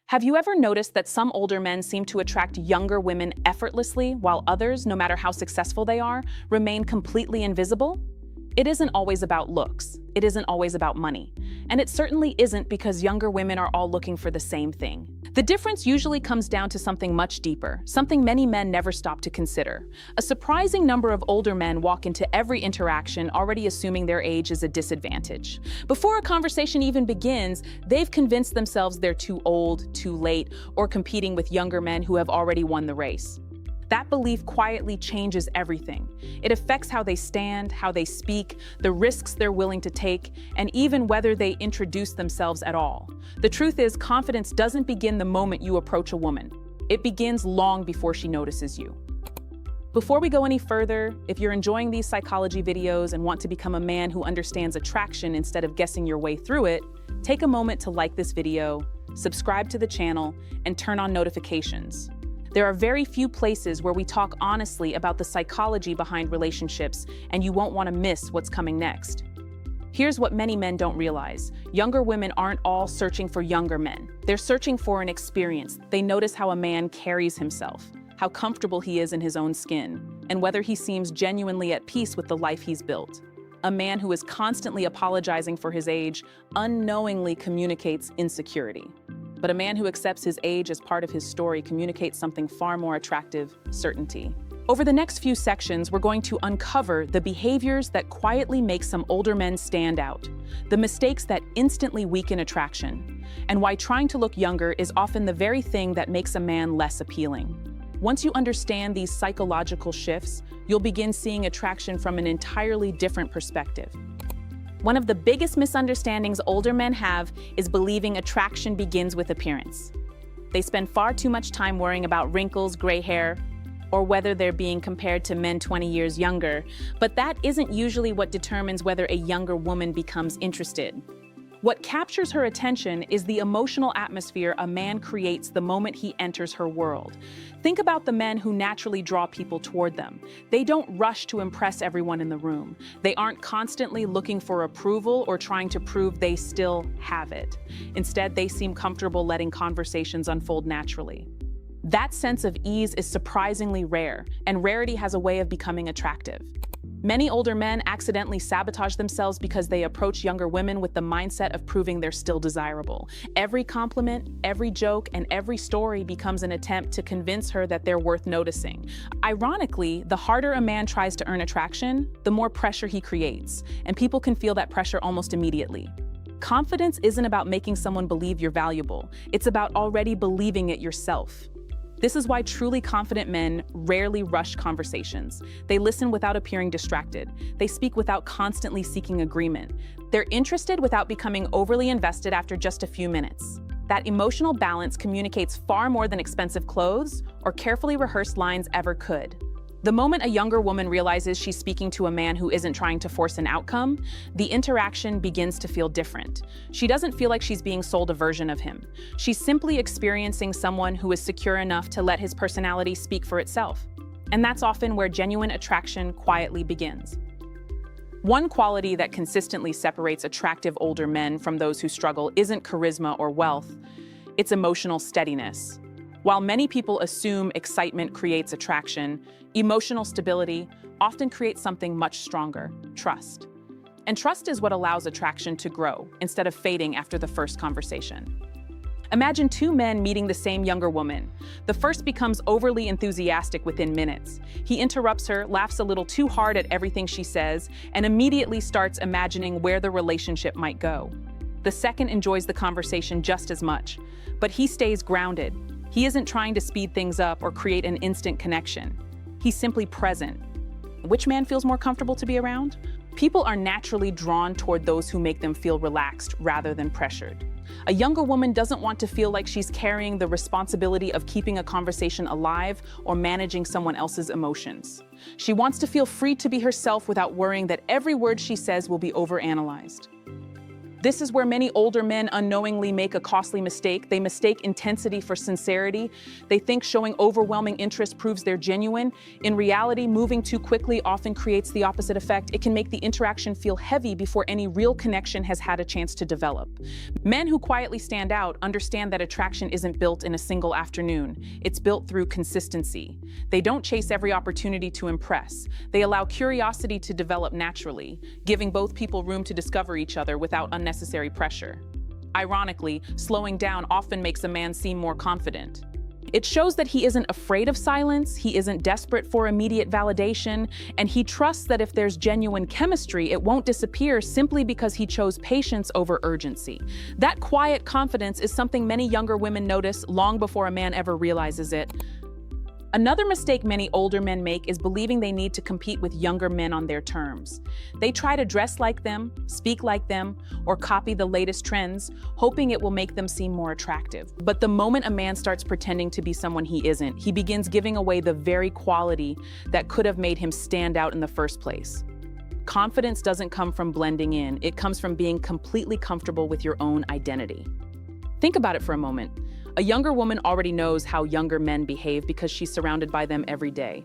Have you ever noticed that some older men seem to attract younger women effortlessly, while others, no matter how successful they are, remain completely invisible? It isn't always about looks. It isn't always about money. And it certainly isn't because younger women are all looking for the same thing. The difference usually comes down to something much deeper, something many men never stop to consider. A surprising number of older men walk into every interaction already assuming their age is a disadvantage. Before a conversation even begins, they've convinced themselves they're too old, too late, or competing with younger men who have already won the race. That belief quietly changes everything. It affects how they stand, how they speak, the risks they're willing to take, and even whether they introduce themselves at all. The truth is, confidence doesn't begin the moment you approach a woman. It begins long before she notices you. Before we go any further, if you're enjoying these psychology videos and want to become a man who understands attraction instead of guessing your way through it, take a moment to like this video, subscribe to the channel, and turn on notifications. There are very few places where we talk honestly about the psychology behind relationships, and you won't want to miss what's coming next. Here's what many men don't realize. Younger women aren't all searching for younger men. They're searching for an experience. They notice how a man carries himself, how comfortable he is in his own skin, and whether he seems genuinely at peace with the life he's built. A man who is constantly apologizing for his age unknowingly communicates insecurity. But a man who accepts his age as part of his story communicates something far more attractive: certainty. Over the next few sections, we're going to uncover the behaviors that quietly make some older men stand out, the mistakes that instantly weaken attraction, and why trying to look younger is often the very thing that makes a man less appealing. Once you understand these psychological shifts, you'll begin seeing attraction from an entirely different perspective. One of the biggest misunderstandings older men have is believing attraction begins with appearance. They spend far too much time worrying about wrinkles, gray hair, or whether they're being compared to men 20 years younger, but that isn't usually what determines whether a younger woman becomes interested. What captures her attention is the emotional atmosphere a man creates the moment he enters her world. Think about the men who naturally draw people toward them. They don't rush to impress everyone in the room. They aren't constantly looking for approval or trying to prove they still have it. Instead, they seem comfortable letting conversations unfold naturally. That sense of ease is surprisingly rare, and rarity has a way of becoming attractive. Many older men accidentally sabotage themselves because they approach younger women with the mindset of proving they're still desirable. Every compliment, every joke, and every story becomes an attempt to convince her that they're worth noticing. Ironically, the harder a man tries to earn attraction, the more pressure he creates, and people can feel that pressure almost immediately. Confidence isn't about making someone believe you're valuable. It's about already believing it yourself. This is why truly confident men rarely rush conversations. They listen without appearing distracted. They speak without constantly seeking agreement. They're interested without becoming overly invested after just a few minutes. That emotional balance communicates far more than expensive clothes or carefully rehearsed lines ever could. The moment a younger woman realizes she's speaking to a man who isn't trying to force an outcome, the interaction begins to feel different. She doesn't feel like she's being sold a version of him. She's simply experiencing someone who is secure enough to let his personality speak for itself. And that's often where genuine attraction quietly begins. One quality that consistently separates attractive older men from those who struggle isn't charisma or wealth, it's emotional steadiness. While many people assume excitement creates attraction, emotional stability often creates something much stronger: trust. And trust is what allows attraction to grow instead of fading after the first conversation. Imagine two men meeting the same younger woman. The first becomes overly enthusiastic within minutes. He interrupts her, laughs a little too hard at everything she says, and immediately starts imagining where the relationship might go. The second enjoys the conversation just as much, but he stays grounded. He isn't trying to speed things up or create an instant connection. He's simply present. Which man feels more comfortable to be around? People are naturally drawn toward those who make them feel relaxed rather than pressured. A younger woman doesn't want to feel like she's carrying the responsibility of keeping a conversation alive or managing someone else's emotions. She wants to feel free to be herself without worrying that every word she says will be overanalyzed. This is where many older men unknowingly make a costly mistake. They mistake intensity for sincerity. They think showing overwhelming interest proves they're genuine. In reality, moving too quickly often creates the opposite effect. It can make the interaction feel heavy before any real connection has had a chance to develop. Men who quietly stand out understand that attraction isn't built in a single afternoon. It's built through consistency. They don't chase every opportunity to impress. They allow curiosity to develop naturally, giving both people room to discover each other without unnecessary pressure. Ironically, slowing down often makes a man seem more confident. It shows that he isn't afraid of silence, he isn't desperate for immediate validation, and he trusts that if there's genuine chemistry, it won't disappear simply because he chose patience over urgency. That quiet confidence is something many younger women notice long before a man ever realizes it. Another mistake many older men make is believing they need to compete with younger men on their terms. They try to dress like them, speak like them, or copy the latest trends, hoping it will make them seem more attractive. But the moment a man starts pretending to be someone he isn't, he begins giving away the very quality that could have made him stand out in the first place. Confidence doesn't come from blending in, it comes from being completely comfortable with your own identity. Think about it for a moment. A younger woman already knows how younger men behave because she's surrounded by them every day.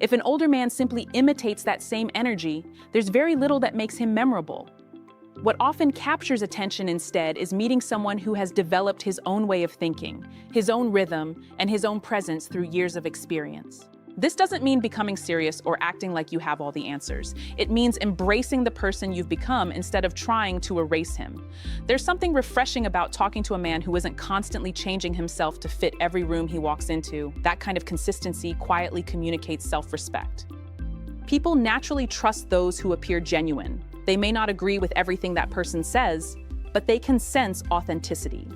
If an older man simply imitates that same energy, there's very little that makes him memorable. What often captures attention instead is meeting someone who has developed his own way of thinking, his own rhythm, and his own presence through years of experience. This doesn't mean becoming serious or acting like you have all the answers. It means embracing the person you've become instead of trying to erase him. There's something refreshing about talking to a man who isn't constantly changing himself to fit every room he walks into. That kind of consistency quietly communicates self-respect. People naturally trust those who appear genuine. They may not agree with everything that person says, but they can sense authenticity.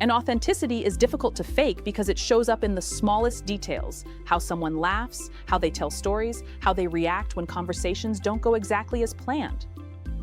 And authenticity is difficult to fake because it shows up in the smallest details: how someone laughs, how they tell stories, how they react when conversations don't go exactly as planned.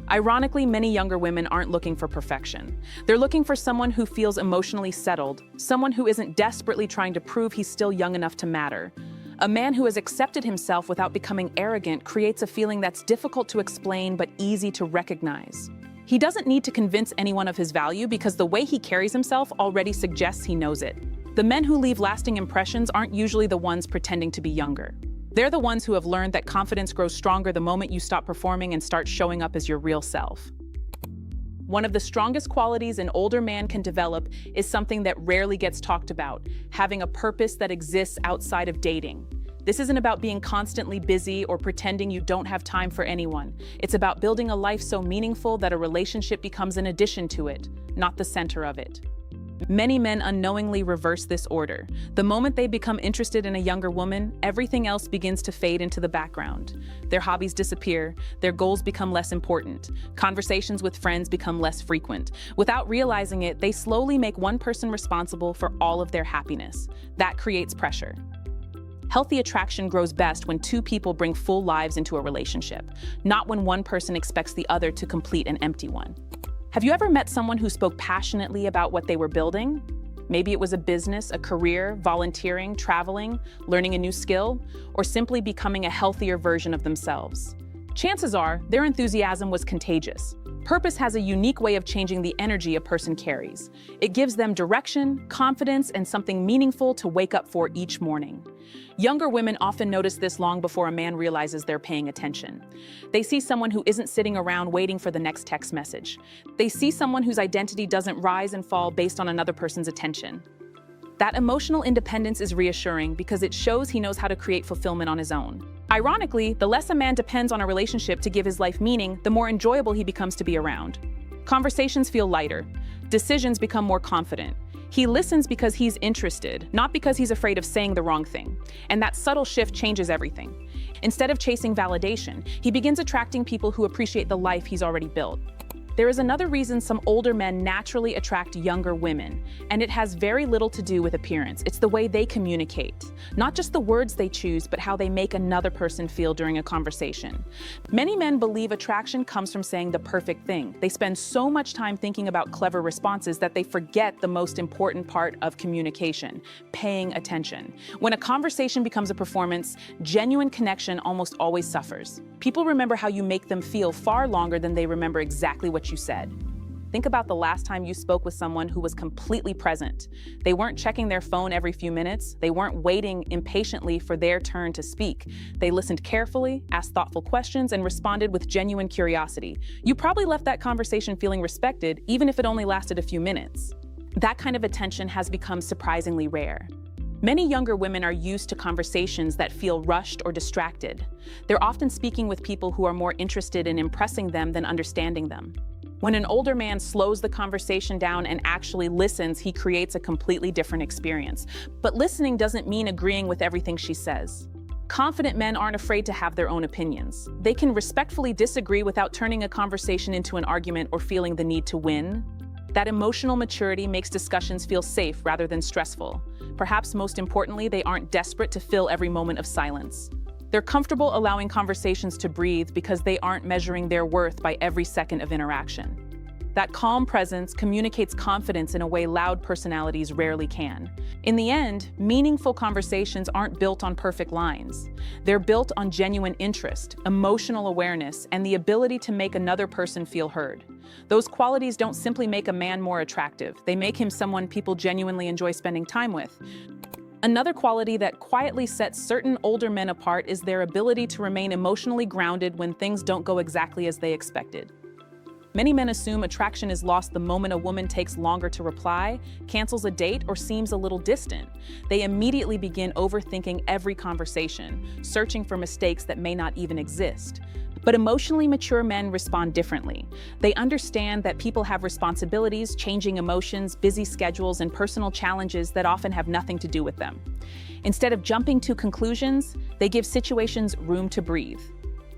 Ironically, many younger women aren't looking for perfection. They're looking for someone who feels emotionally settled, someone who isn't desperately trying to prove he's still young enough to matter. A man who has accepted himself without becoming arrogant creates a feeling that's difficult to explain but easy to recognize. He doesn't need to convince anyone of his value because the way he carries himself already suggests he knows it. The men who leave lasting impressions aren't usually the ones pretending to be younger. They're the ones who have learned that confidence grows stronger the moment you stop performing and start showing up as your real self. One of the strongest qualities an older man can develop is something that rarely gets talked about: having a purpose that exists outside of dating. This isn't about being constantly busy or pretending you don't have time for anyone. It's about building a life so meaningful that a relationship becomes an addition to it, not the center of it. Many men unknowingly reverse this order. The moment they become interested in a younger woman, everything else begins to fade into the background. Their hobbies disappear, their goals become less important, conversations with friends become less frequent. Without realizing it, they slowly make one person responsible for all of their happiness. That creates pressure. Healthy attraction grows best when two people bring full lives into a relationship, not when one person expects the other to complete an empty one. Have you ever met someone who spoke passionately about what they were building? Maybe it was a business, a career, volunteering, traveling, learning a new skill, or simply becoming a healthier version of themselves. Chances are, their enthusiasm was contagious. Purpose has a unique way of changing the energy a person carries. It gives them direction, confidence, and something meaningful to wake up for each morning. Younger women often notice this long before a man realizes they're paying attention. They see someone who isn't sitting around waiting for the next text message. They see someone whose identity doesn't rise and fall based on another person's attention. That emotional independence is reassuring because it shows he knows how to create fulfillment on his own. Ironically, the less a man depends on a relationship to give his life meaning, the more enjoyable he becomes to be around. Conversations feel lighter. Decisions become more confident. He listens because he's interested, not because he's afraid of saying the wrong thing. And that subtle shift changes everything. Instead of chasing validation, he begins attracting people who appreciate the life he's already built. There is another reason some older men naturally attract younger women, and it has very little to do with appearance. It's the way they communicate. Not just the words they choose, but how they make another person feel during a conversation. Many men believe attraction comes from saying the perfect thing. They spend so much time thinking about clever responses that they forget the most important part of communication: paying attention. When a conversation becomes a performance, genuine connection almost always suffers. People remember how you make them feel far longer than they remember exactly what you said. Think about the last time you spoke with someone who was completely present. They weren't checking their phone every few minutes. They weren't waiting impatiently for their turn to speak. They listened carefully, asked thoughtful questions, and responded with genuine curiosity. You probably left that conversation feeling respected, even if it only lasted a few minutes. That kind of attention has become surprisingly rare. Many younger women are used to conversations that feel rushed or distracted. They're often speaking with people who are more interested in impressing them than understanding them. When an older man slows the conversation down and actually listens, he creates a completely different experience. But listening doesn't mean agreeing with everything she says. Confident men aren't afraid to have their own opinions. They can respectfully disagree without turning a conversation into an argument or feeling the need to win. That emotional maturity makes discussions feel safe rather than stressful. Perhaps most importantly, they aren't desperate to fill every moment of silence. They're comfortable allowing conversations to breathe because they aren't measuring their worth by every second of interaction. That calm presence communicates confidence in a way loud personalities rarely can. In the end, meaningful conversations aren't built on perfect lines. They're built on genuine interest, emotional awareness, and the ability to make another person feel heard. Those qualities don't simply make a man more attractive. They make him someone people genuinely enjoy spending time with. Another quality that quietly sets certain older men apart is their ability to remain emotionally grounded when things don't go exactly as they expected. Many men assume attraction is lost the moment a woman takes longer to reply, cancels a date, or seems a little distant. They immediately begin overthinking every conversation, searching for mistakes that may not even exist. But emotionally mature men respond differently. They understand that people have responsibilities, changing emotions, busy schedules, and personal challenges that often have nothing to do with them. Instead of jumping to conclusions, they give situations room to breathe.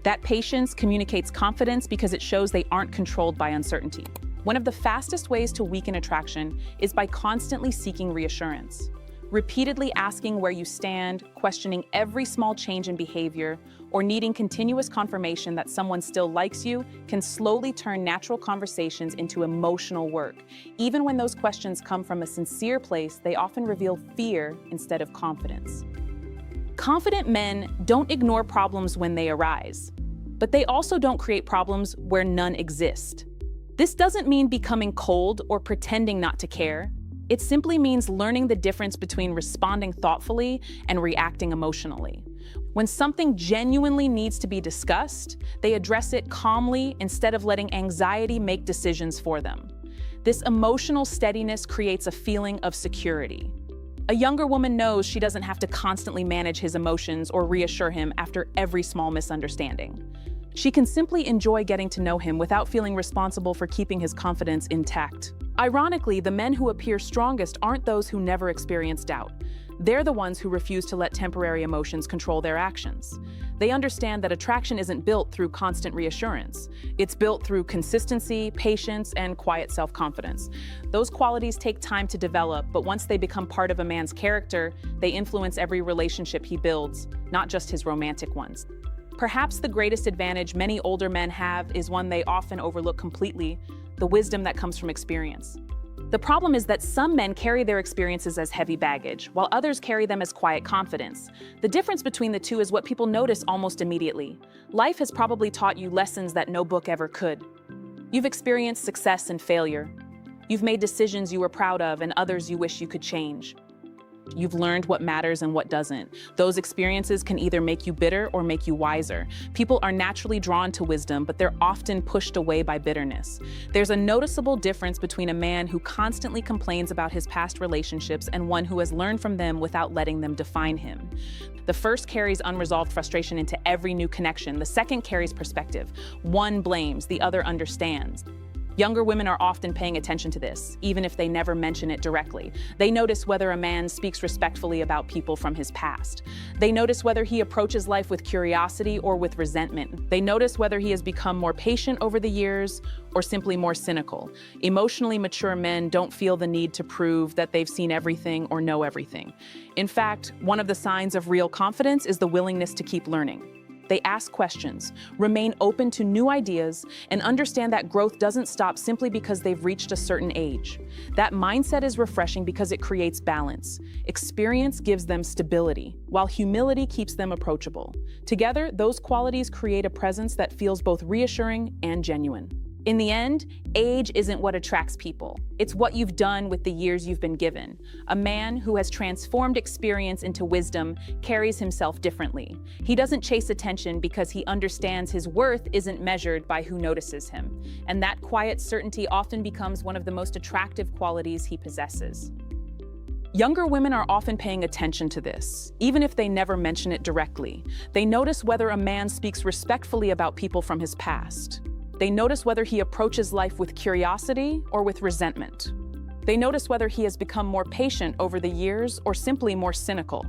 That patience communicates confidence because it shows they aren't controlled by uncertainty. One of the fastest ways to weaken attraction is by constantly seeking reassurance. Repeatedly asking where you stand, questioning every small change in behavior, or needing continuous confirmation that someone still likes you can slowly turn natural conversations into emotional work. Even when those questions come from a sincere place, they often reveal fear instead of confidence. Confident men don't ignore problems when they arise, but they also don't create problems where none exist. This doesn't mean becoming cold or pretending not to care. It simply means learning the difference between responding thoughtfully and reacting emotionally. When something genuinely needs to be discussed, they address it calmly instead of letting anxiety make decisions for them. This emotional steadiness creates a feeling of security. A younger woman knows she doesn't have to constantly manage his emotions or reassure him after every small misunderstanding. She can simply enjoy getting to know him without feeling responsible for keeping his confidence intact. Ironically, the men who appear strongest aren't those who never experience doubt. They're the ones who refuse to let temporary emotions control their actions. They understand that attraction isn't built through constant reassurance. It's built through consistency, patience, and quiet self-confidence. Those qualities take time to develop, but once they become part of a man's character, they influence every relationship he builds, not just his romantic ones. Perhaps the greatest advantage many older men have is one they often overlook completely: the wisdom that comes from experience. The problem is that some men carry their experiences as heavy baggage, while others carry them as quiet confidence. The difference between the two is what people notice almost immediately. Life has probably taught you lessons that no book ever could. You've experienced success and failure. You've made decisions you were proud of and others you wish you could change. You've learned what matters and what doesn't. Those experiences can either make you bitter or make you wiser. People are naturally drawn to wisdom, but they're often pushed away by bitterness. There's a noticeable difference between a man who constantly complains about his past relationships and one who has learned from them without letting them define him. The first carries unresolved frustration into every new connection. The second carries perspective. One blames, the other understands. Younger women are often paying attention to this, even if they never mention it directly. They notice whether a man speaks respectfully about people from his past. They notice whether he approaches life with curiosity or with resentment. They notice whether he has become more patient over the years or simply more cynical. Emotionally mature men don't feel the need to prove that they've seen everything or know everything. In fact, one of the signs of real confidence is the willingness to keep learning. They ask questions, remain open to new ideas, and understand that growth doesn't stop simply because they've reached a certain age. That mindset is refreshing because it creates balance. Experience gives them stability, while humility keeps them approachable. Together, those qualities create a presence that feels both reassuring and genuine. In the end, age isn't what attracts people. It's what you've done with the years you've been given. A man who has transformed experience into wisdom carries himself differently. He doesn't chase attention because he understands his worth isn't measured by who notices him. And that quiet certainty often becomes one of the most attractive qualities he possesses. Younger women are often paying attention to this, even if they never mention it directly. They notice whether a man speaks respectfully about people from his past. They notice whether he approaches life with curiosity or with resentment. They notice whether he has become more patient over the years or simply more cynical.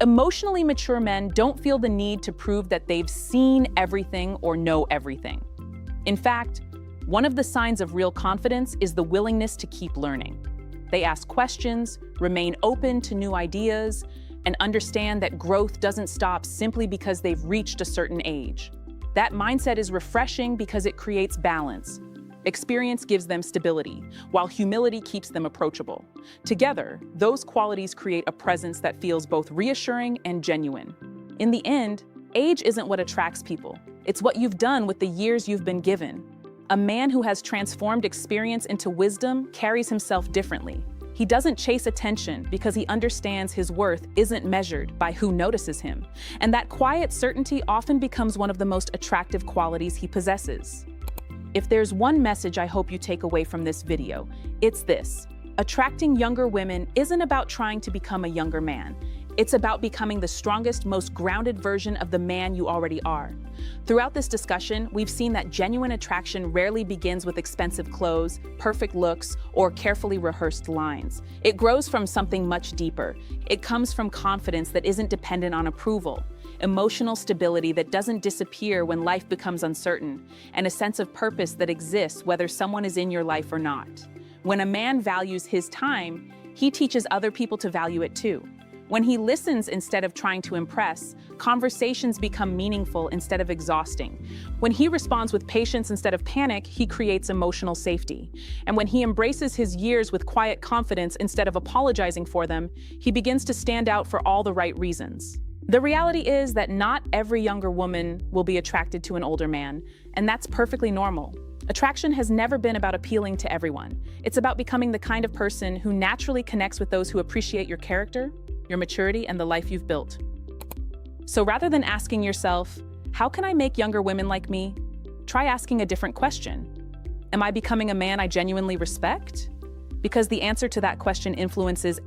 Emotionally mature men don't feel the need to prove that they've seen everything or know everything. In fact, one of the signs of real confidence is the willingness to keep learning. They ask questions, remain open to new ideas, and understand that growth doesn't stop simply because they've reached a certain age. That mindset is refreshing because it creates balance. Experience gives them stability, while humility keeps them approachable. Together, those qualities create a presence that feels both reassuring and genuine. In the end, age isn't what attracts people. It's what you've done with the years you've been given. A man who has transformed experience into wisdom carries himself differently. He doesn't chase attention because he understands his worth isn't measured by who notices him. And that quiet certainty often becomes one of the most attractive qualities he possesses. If there's one message I hope you take away from this video, it's this. Attracting younger women isn't about trying to become a younger man. It's about becoming the strongest, most grounded version of the man you already are. Throughout this discussion, we've seen that genuine attraction rarely begins with expensive clothes, perfect looks, or carefully rehearsed lines. It grows from something much deeper. It comes from confidence that isn't dependent on approval, emotional stability that doesn't disappear when life becomes uncertain, and a sense of purpose that exists whether someone is in your life or not. When a man values his time, he teaches other people to value it too. When he listens instead of trying to impress, conversations become meaningful instead of exhausting. When he responds with patience instead of panic, he creates emotional safety. And when he embraces his years with quiet confidence instead of apologizing for them, he begins to stand out for all the right reasons. The reality is that not every younger woman will be attracted to an older man, and that's perfectly normal. Attraction has never been about appealing to everyone. It's about becoming the kind of person who naturally connects with those who appreciate your character, your maturity, and the life you've built. So rather than asking yourself, how can I make younger women like me? Try asking a different question. Am I becoming a man I genuinely respect? Because the answer to that question influences